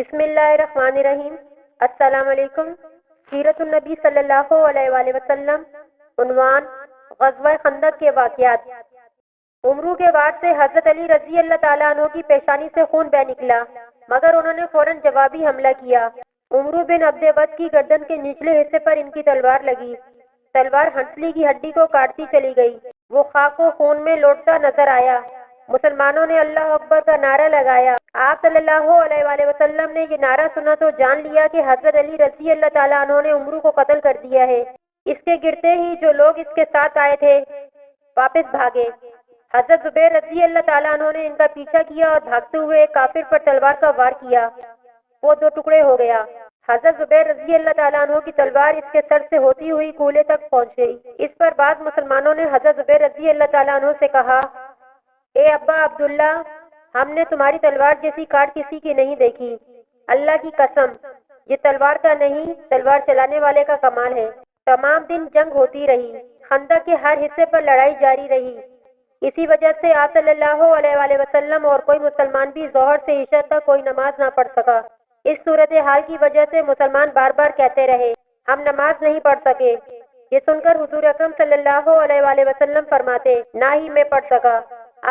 بسم اللہ الرحمن الرحیم۔ السلام علیکم۔ سیرت النبی صلی اللہ علیہ وآلہ وسلم۔ عنوان: غزوہ خندق کے واقعات۔ عمرو کے وار سے حضرت علی رضی اللہ تعالیٰ عنہ کی پیشانی سے خون بہہ نکلا، مگر انہوں نے فوراً جوابی حملہ کیا۔ عمرو بن عبد ود کی گردن کے نچلے حصے پر ان کی تلوار لگی۔ تلوار ہنسلی کی ہڈی کو کاٹتی چلی گئی۔ وہ خاک و خون میں لوٹتا نظر آیا۔ مسلمانوں نے اللہ اکبر کا نعرہ لگایا۔ آپ صلی اللہ علیہ وآلہ وسلم نے یہ نعرہ سنا تو جان لیا کہ حضرت علی رضی اللہ تعالیٰ عنہ نے عمرو کو قتل کر دیا ہے۔ اس کے گرتے ہی جو لوگ اس کے ساتھ آئے تھے واپس بھاگے۔ حضرت زبیر رضی اللہ تعالیٰ عنہ نے ان کا پیچھا کیا اور بھاگتے ہوئے ایک کافر پر تلوار کا وار کیا۔ وہ دو ٹکڑے ہو گیا۔ حضرت زبیر رضی اللہ تعالیٰ عنہ کی تلوار اس کے سر سے ہوتی ہوئی کولے تک پہنچ گئی۔ اس پر بعد مسلمانوں نے حضرت زبیر رضی اللہ تعالیٰ عنہ سے کہا: اے ابا عبداللہ، ہم نے تمہاری تلوار جیسی کاٹ کسی کی نہیں دیکھی۔ اللہ کی قسم، یہ تلوار کا نہیں، تلوار چلانے والے کا کمال ہے۔ تمام دن جنگ ہوتی رہی۔ خندق کے ہر حصے پر لڑائی جاری رہی۔ اسی وجہ سے آپ صلی اللہ علیہ وآلہ وسلم اور کوئی مسلمان بھی ظہر سے عشاء تک کوئی نماز نہ پڑھ سکا۔ اس صورتحال کی وجہ سے مسلمان بار بار کہتے رہے: ہم نماز نہیں پڑھ سکے۔ یہ سن کر حضور اکرم صلی اللہ علیہ وآلہ وسلم فرماتے: نہ ہی میں پڑھ سکا۔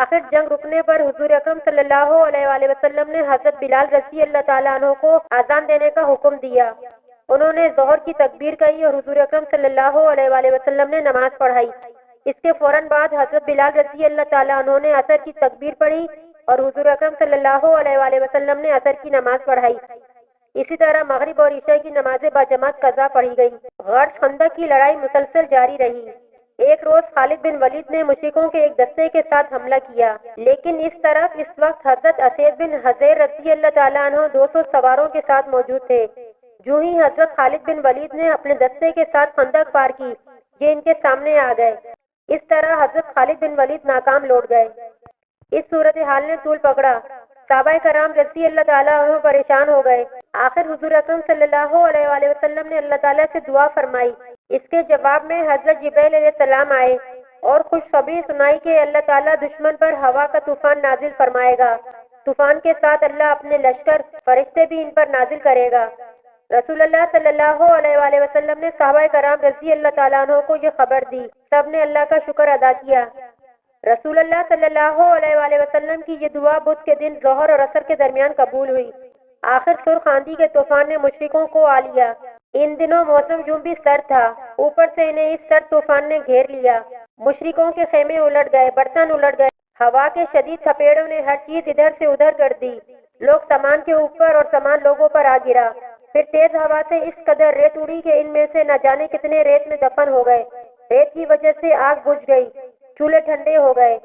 آخر جنگ رکنے پر حضور اکرم صلی اللہ علیہ وآلہ وسلم نے حضرت بلال رضی اللہ تعالیٰ عنہ کو اذان دینے کا حکم دیا۔ انہوں نے ظہر کی تکبیر کہی اور حضور اکرم صلی اللہ علیہ وآلہ وسلم نے نماز پڑھائی۔ اس کے فوراً بعد حضرت بلال رضی اللہ تعالیٰ عنہ نے عصر کی تکبیر پڑھی اور حضور اکرم صلی اللہ علیہ وآلہ وسلم نے عصر کی نماز پڑھائی۔ اسی طرح مغرب اور عشاء کی نمازیں باجماعت قضا پڑھی گئی۔ غرض خندق کی لڑائی مسلسل جاری رہی۔ ایک روز خالد بن ولید نے مشرکوں کے ایک دستے کے ساتھ حملہ کیا، لیکن اس طرف اس وقت حضرت اسید بن حضیر رضی اللہ تعالیٰ عنہ 200 سواروں کے ساتھ موجود تھے۔ جو ہی حضرت خالد بن ولید نے اپنے دستے کے ساتھ خندق پار کی، یہ ان کے سامنے آ گئے۔ اس طرح حضرت خالد بن ولید ناکام لوٹ گئے۔ اس صورتحال نے طول پکڑا۔ صحابہ کرام رضی اللہ تعالیٰ عنہ پریشان ہو گئے۔ آخر حضور اکرم صلی اللہ علیہ وآلہ وسلم نے اللہ تعالیٰ سے دعا فرمائی۔ اس کے جواب میں حضرت جبرائیل علیہ السلام آئے اور خوشخبری سنائی کہ اللہ تعالیٰ دشمن پر ہوا کا طوفان نازل فرمائے گا۔ طوفان کے ساتھ اللہ اپنے لشکر فرشتے بھی ان پر نازل کرے گا۔ رسول اللہ صلی اللہ علیہ وآلہ وسلم نے صحابہ کرام رضی اللہ تعالیٰ عنہ کو یہ خبر دی۔ سب نے اللہ کا شکر ادا کیا۔ رسول اللہ صلی اللہ علیہ وآلہ وسلم کی یہ دعا بدھ کے دن ظہر اور عصر کے درمیان قبول ہوئی۔ آخر سرخ آندھی کے طوفان نے مشرکوں کو آ لیا۔ ان دنوں موسم یوں بھی سرد تھا، اوپر سے انہیں اس سرد طوفان نے گھیر لیا۔ مشرکوں کے خیمے الٹ گئے، برتن الٹ گئے۔ ہوا کے شدید تھپیڑوں نے ہر چیز ادھر سے ادھر کر دی۔ لوگ سامان کے اوپر اور سامان لوگوں پر آ گرا۔ پھر تیز ہوا سے اس قدر ریت اڑی کہ ان میں سے نہ جانے کتنے ریت میں دفن ہو گئے۔ ریت کی وجہ سے آگ بجھ گئی، چولہے ٹھنڈے ہو گئے۔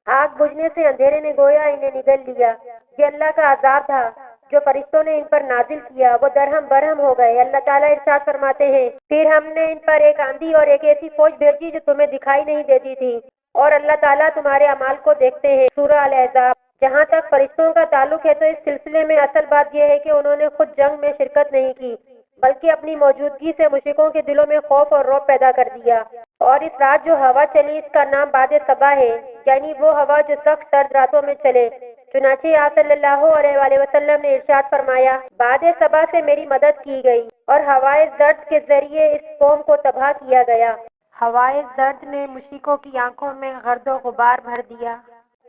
آگ بجھنے سے اندھیرے نے گویا انہیں نگل لیا۔ یہ اللہ کا عذاب تھا جو فرشتوں نے ان پر نازل کیا، وہ درہم برہم ہو گئے۔ اللہ تعالیٰ ارشاد فرماتے ہیں: پھر ہم نے ان پر ایک آندھی اور ایک ایسی فوج بھیجی جو تمہیں دکھائی نہیں دیتی تھی، اور اللہ تعالیٰ تمہارے اعمال کو دیکھتے ہیں۔ سورہ الاحزاب۔ جہاں تک فرشتوں کا تعلق ہے تو اس سلسلے میں اصل بات یہ ہے کہ انہوں نے خود جنگ میں شرکت نہیں کی، بلکہ اپنی موجودگی سے مشرکوں کے دلوں میں خوف اور رعب پیدا کر دیا۔ اور اس رات جو ہوا چلی اس کا نام باد صبا ہے، یعنی وہ ہوا جو سخت سرد راتوں میں چلے۔ چنانچہ آپ صلی اللہ علیہ وآلہ وسلم نے ارشاد فرمایا: باد صبا سے میری مدد کی گئی اور ہوائے زرد کے ذریعے اس قوم کو تباہ کیا گیا۔ ہوائے زرد نے مشرکوں کی آنکھوں میں گرد و غبار بھر دیا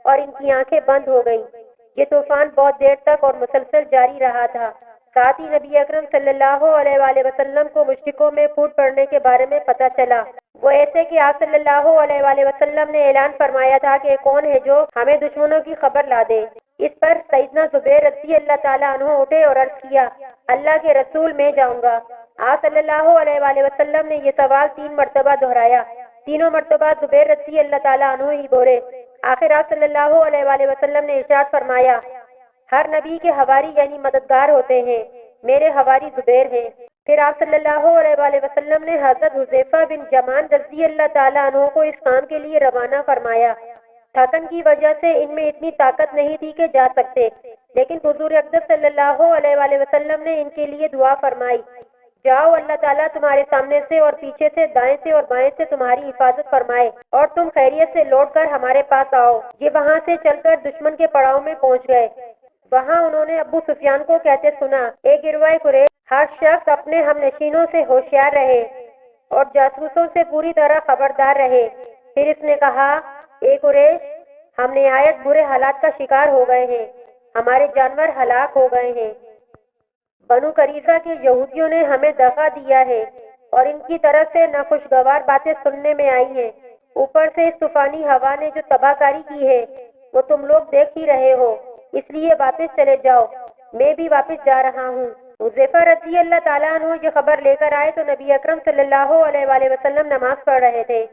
اور ان کی آنکھیں بند ہو گئیں۔ یہ طوفان بہت دیر تک اور مسلسل جاری رہا تھا۔ ساتھ ہی نبی اکرم صلی اللہ علیہ وآلہ وسلم کو مشرکوں میں پھوٹ پڑنے کے بارے میں پتہ چلا۔ وہ ایسے کہ آپ صلی اللہ علیہ وآلہ وسلم نے اعلان فرمایا تھا کہ کون ہے جو ہمیں دشمنوں کی خبر لا دے۔ اس پر سیدنا زبیر رضی اللہ تعالیٰ عنہ اٹھے اور عرض کیا: اللہ کے رسول، میں جاؤں گا۔ آپ صلی اللہ علیہ وآلہ وسلم نے یہ سوال 3 مرتبہ دہرایا۔ تینوں مرتبہ زبیر رضی اللہ تعالیٰ عنہ ہی بولے۔ آخر آپ صلی اللہ علیہ وآلہ وسلم نے ارشاد فرمایا: ہر نبی کے حواری یعنی مددگار ہوتے ہیں، میرے حواری زبیر ہیں۔ پھر آپ صلی اللہ علیہ وآلہ وسلم نے حضرت حذیفہ بن یمان رضی اللہ تعالیٰ عنہ کو اس کام کے لیے روانہ فرمایا۔ تھکن کی وجہ سے ان میں اتنی طاقت نہیں تھی کہ جا سکتے، لیکن حضور اقدس صلی اللہ علیہ وآلہ وسلم نے ان کے لیے دعا فرمائی: جاؤ، اللہ تعالیٰ تمہارے سامنے سے اور پیچھے سے، دائیں سے اور بائیں سے تمہاری حفاظت فرمائے، اور تم خیریت سے لوٹ کر ہمارے پاس آؤ۔ یہ وہاں سے چل کر دشمن کے پڑاؤ میں پہنچ گئے۔ وہاں انہوں نے ابو سفیان کو کہتے سنا، اے گروہ قریش، ہر شخص اپنے ہم نشینوں سے ہوشیار رہے اور جاسوسوں سے پوری طرح خبردار رہے۔ پھر اس نے کہا، اے قریش، ہم نہایت برے حالات کا شکار ہو گئے ہیں، ہمارے جانور ہلاک ہو گئے ہیں۔ بنو قریظہ کے یہودیوں نے ہمیں دغا دیا ہے اور ان کی طرف سے ناخوشگوار باتیں سننے میں آئی ہیں۔ اوپر سے اس طوفانی ہوا نے جو تباہ کاری کی ہے وہ تم لوگ دیکھ ہی رہے ہو، اس لیے واپس چلے جاؤ، میں بھی واپس جا رہا ہوں۔ حذیفہ رضی اللہ تعالیٰ عنہ یہ خبر لے کر آئے تو نبی اکرم صلی اللہ علیہ وآلہ وسلم نماز پڑھ رہے تھے۔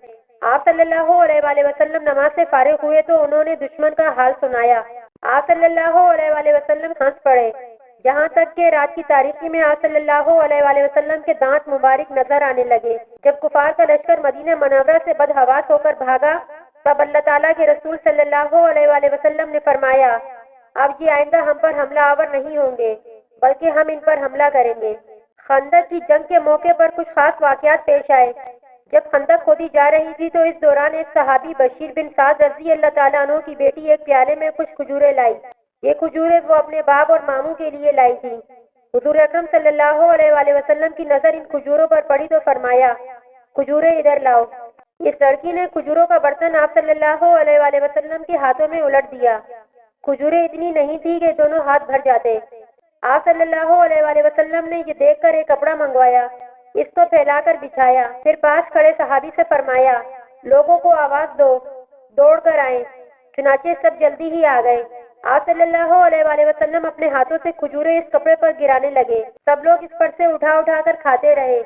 آپ صلی اللہ علیہ وآلہ وسلم نماز سے فارغ ہوئے تو انہوں نے دشمن کا حال سنایا۔ آپ صلی اللہ علیہ وآلہ وسلم ہنس پڑے، یہاں تک کہ رات کی تاریکی میں آپ صلی اللہ علیہ وآلہ وسلم کے دانت مبارک نظر آنے لگے۔ جب کفار کا لشکر مدینہ منورہ سے بدحواس ہو کر بھاگا تب اللہ تعالیٰ کے رسول صلی اللہ علیہ وآلہ وسلم نے فرمایا، اب یہ آئندہ ہم پر حملہ آور نہیں ہوں گے بلکہ ہم ان پر حملہ کریں گے۔ خندق کی جنگ کے موقع پر کچھ خاص واقعات پیش آئے۔ جب خندق کھودی جا رہی تھی تو اس دوران ایک صحابی بشیر بن سعد رضی اللہ تعالیٰ عنہ کی بیٹی ایک پیالے میں کچھ کھجوریں لائی۔ یہ کھجوریں وہ اپنے باپ اور ماموں کے لیے لائی تھی۔ حضور اکرم صلی اللہ علیہ وآلہ وسلم کی نظر ان کھجوروں پر پڑی تو فرمایا، کھجوریں ادھر لاؤ۔ اس لڑکی نے کھجوروں کا برتن آپ صلی اللہ علیہ وآلہ وسلم کے ہاتھوں میں الٹ دیا۔ کھجوریں اتنی نہیں تھی کہ دونوں ہاتھ بھر جاتے۔ آپ صلی اللہ علیہ وآلہ وسلم نے یہ دیکھ کر ایک کپڑا منگوایا، اس کو پھیلا کر بچھایا، پھر پاس کھڑے صحابی سے فرمایا، لوگوں کو آواز دو، دوڑ کر آئیں۔ چنانچہ سب جلدی ہی آ گئے۔ آپ صلی اللہ علیہ وآلہ وسلم اپنے ہاتھوں سے کھجوریں اس کپڑے پر گرانے لگے۔ سب لوگ اس پر سے اٹھا اٹھا کر کھاتے رہے۔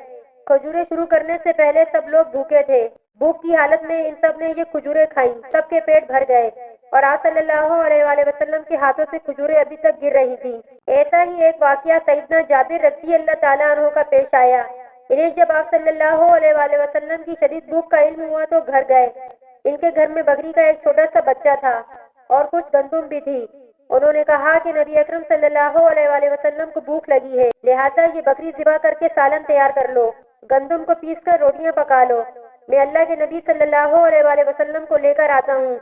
کھجوریں شروع کرنے سے پہلے سب لوگ بھوکے تھے۔ بھوک کی حالت میں ان سب نے یہ کھجوریں کھائیں، سب کے پیٹ بھر گئے اور آپ صلی اللہ علیہ وآلہ وسلم کے ہاتھوں سے کھجوریں ابھی تک گر رہی تھیں۔ ایسا ہی ایک واقعہ سیدنا جابر رضی اللہ تعالیٰ عنہ کا پیش آیا۔ انہیں جب آپ صلی اللہ علیہ وآلہ وسلم کی شدید بھوک کا علم ہوا تو گھر گئے۔ ان کے گھر میں بکری کا ایک چھوٹا سا بچہ تھا اور کچھ گندم بھی تھی۔ انہوں نے کہا کہ نبی اکرم صلی اللہ علیہ وآلہ وسلم کو بھوک لگی ہے، لہٰذا یہ بکری ذبح کر کے سالن تیار کر لو، گندم کو پیس کر روٹیاں پکا لو، میں اللہ کے نبی صلی اللہ علیہ وآلہ وسلم کو لے کر آتا ہوں۔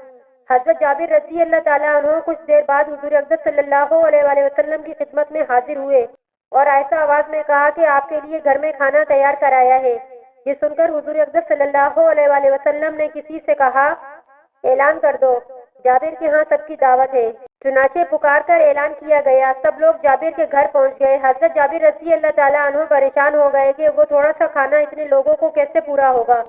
حضرت جابر رضی اللہ تعالیٰ عنہ کچھ دیر بعد حضور اقدس صلی اللہ علیہ وآلہ وسلم کی خدمت میں حاضر ہوئے اور ایسا آواز میں کہا کہ آپ کے لیے گھر میں کھانا تیار کرایا ہے۔ یہ سن کر حضور اقدس صلی اللہ علیہ وآلہ وسلم نے کسی سے کہا، اعلان کر دو، جابر کے ہاں سب کی دعوت ہے۔ چنانچہ پکار کر اعلان کیا گیا، سب لوگ جابر کے گھر پہنچ گئے۔ حضرت جابر رضی اللہ تعالیٰ عنہ پریشان ہو گئے کہ وہ تھوڑا سا کھانا اتنے لوگوں کو کیسے پورا ہوگا۔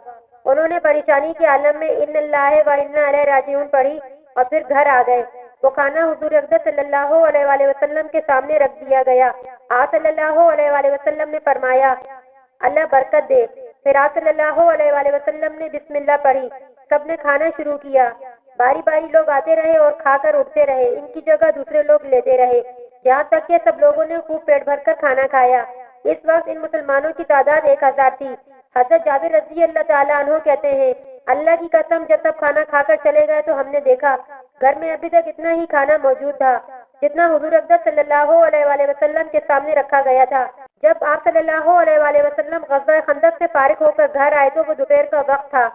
انہوں نے پریشانی کے عالم میں ان اللہ و انا الیہ راجعون پڑھی اور پھر گھر آ گئے۔ وہ کھانا حضور اقدس صلی اللہ علیہ وآلہ وسلم کے سامنے رکھ دیا گیا۔ آپ صلی اللہ علیہ وآلہ وسلم نے فرمایا، اللہ برکت دے۔ پھر آپ صلی اللہ علیہ وآلہ وسلم نے بسم اللہ پڑھی، سب نے کھانا شروع کیا۔ باری باری لوگ آتے رہے اور کھا کر اٹھتے رہے، ان کی جگہ دوسرے لوگ لیتے رہے، یہاں تک کہ سب لوگوں نے خوب پیٹ بھر کر کھانا کھایا۔ اس وقت ان مسلمانوں کی تعداد 1000 تھی۔ حضرت جابر رضی اللہ تعالیٰ عنہ کہتے ہیں، اللہ کی قسم جب سب کھانا کھا کر چلے گئے تو ہم نے دیکھا گھر میں ابھی تک اتنا ہی کھانا موجود تھا جتنا حضور اقدس صلی اللہ علیہ وآلہ وسلم کے سامنے رکھا گیا تھا۔ جب آپ صلی اللہ علیہ وآلہ وسلم غزوہ خندق سے فارغ ہو کر گھر آئے تو وہ دوپہر کا وقت تھا۔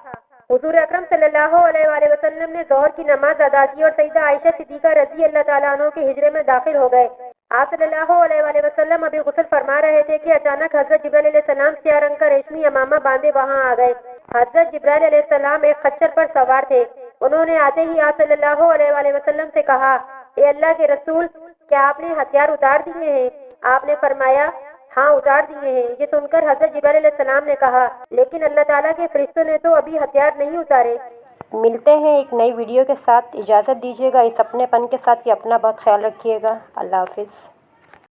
حضور اکرم صلی اللہ علیہ وآلہ وسلم نے ظہر کی نماز ادا کی اور سیدہ عائشہ صدیقہ رضی اللہ تعالیٰ عنہ کے حجرے میں داخل ہو گئے۔ آپ صلی اللہ علیہ وآلہ وسلم ابھی غسل فرما رہے تھے کہ اچانک حضرت جبرائیل علیہ السلام سیاہ رنگ کا ریشمی امامہ باندھے وہاں آ گئے۔ حضرت جبرائیل علیہ السلام ایک خچر پر سوار تھے۔ انہوں نے آتے ہی آپ صلی اللہ علیہ وآلہ وسلم سے کہا، اے اللہ کے رسول، کیا آپ نے ہتھیار اتار دیے ہیں؟ آپ نے فرمایا، ہاں اتار دیے ہیں۔ یہ سن کر حضرت جبرائیل علیہ السلام نے کہا، لیکن اللہ تعالیٰ کے فرشتوں نے تو ابھی ہتھیار نہیں اتارے۔ ملتے ہیں ایک نئی ویڈیو کے ساتھ، اجازت دیجیے گا اس اپنے پن کے ساتھ کہ اپنا بہت خیال رکھیے گا۔ اللہ حافظ۔